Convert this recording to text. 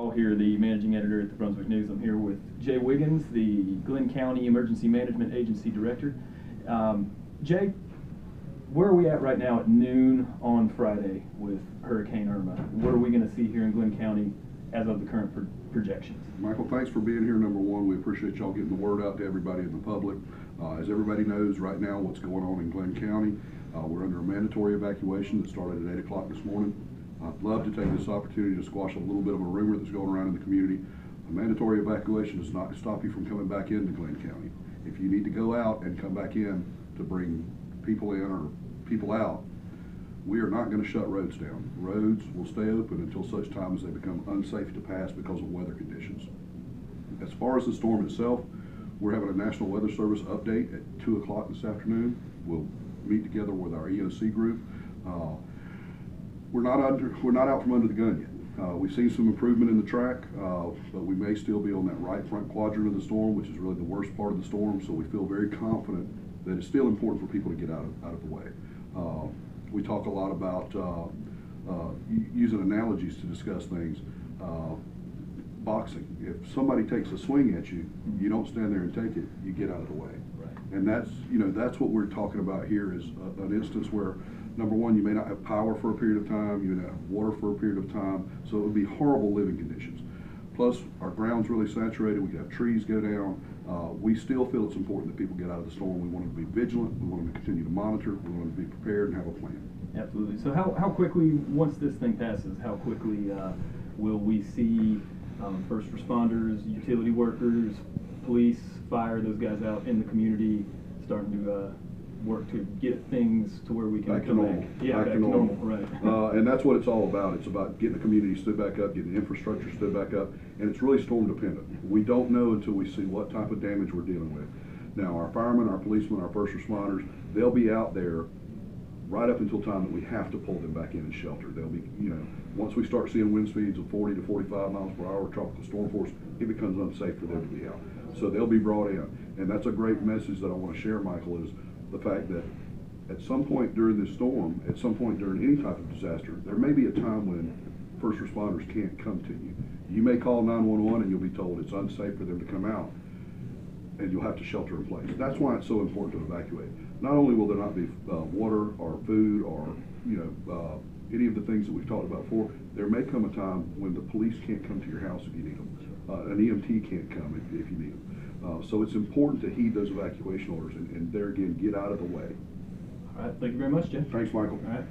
Michael here, the managing editor at the Brunswick News. I'm here with Jay Wiggins, the Glynn County Emergency Management Agency Director. Jay, where are we at right now at noon on Friday with Hurricane Irma? What are we going to see here in Glynn County as of the current projections? Michael, thanks for being here, number one. We appreciate y'all getting the word out to everybody in the public. As everybody knows right now what's going on in Glynn County, we're under a mandatory evacuation that started at 8 o'clock this morning. I'd love to take this opportunity to squash a little bit of a rumor that's going around in the community. A mandatory evacuation does not stop you from coming back into Glynn County. If you need to go out and come back in to bring people in or people out, we are not going to shut roads down. Roads will stay open until such time as they become unsafe to pass because of weather conditions. As far as the storm itself, we're having a National Weather Service update at 2 o'clock this afternoon. We'll meet together with our EOC group. We're not out from under the gun yet. We've seen some improvement in the track, but we may still be on that right front quadrant of the storm, which is really the worst part of the storm. So we feel very confident that it's still important for people to get out of the way. We talk a lot about using analogies to discuss things. Boxing. If somebody takes a swing at you, you don't stand there and take it. You get out of the way. Right. And that's what we're talking about here is an instance where, number one, you may not have power for a period of time, you may not have water for a period of time, so it would be horrible living conditions. Plus, our ground's really saturated, we got trees go down. We still feel it's important that people get out of the storm. We want them to be vigilant, we want them to continue to monitor, we want them to be prepared and have a plan. Absolutely. So how quickly, once this thing passes, how quickly will we see first responders, utility workers, police, fire, those guys out in the community starting to work to get things to where we can come back? Yeah, back to normal. Right. And that's what it's all about. It's about getting the community stood back up, getting the infrastructure stood back up, and it's really storm dependent. We don't know until we see what type of damage we're dealing with. Now, our firemen, our policemen, our first responders, they'll be out there right up until time that we have to pull them back in and shelter. They'll be, once we start seeing wind speeds of 40 to 45 miles per hour, tropical storm force, it becomes unsafe for them to be out. So they'll be brought in. And that's a great message that I want to share, Michael, is the fact that at some point during this storm, at some point during any type of disaster, there may be a time when first responders can't come to you. You may call 911 and you'll be told it's unsafe for them to come out, and you'll have to shelter in place. That's why it's so important to evacuate. Not only will there not be water or food or any of the things that we've talked about before, there may come a time when the police can't come to your house if you need them. An EMT can't come if you need them. So it's important to heed those evacuation orders and there again, get out of the way. All right, thank you very much, Jim. Thanks, Michael. All right.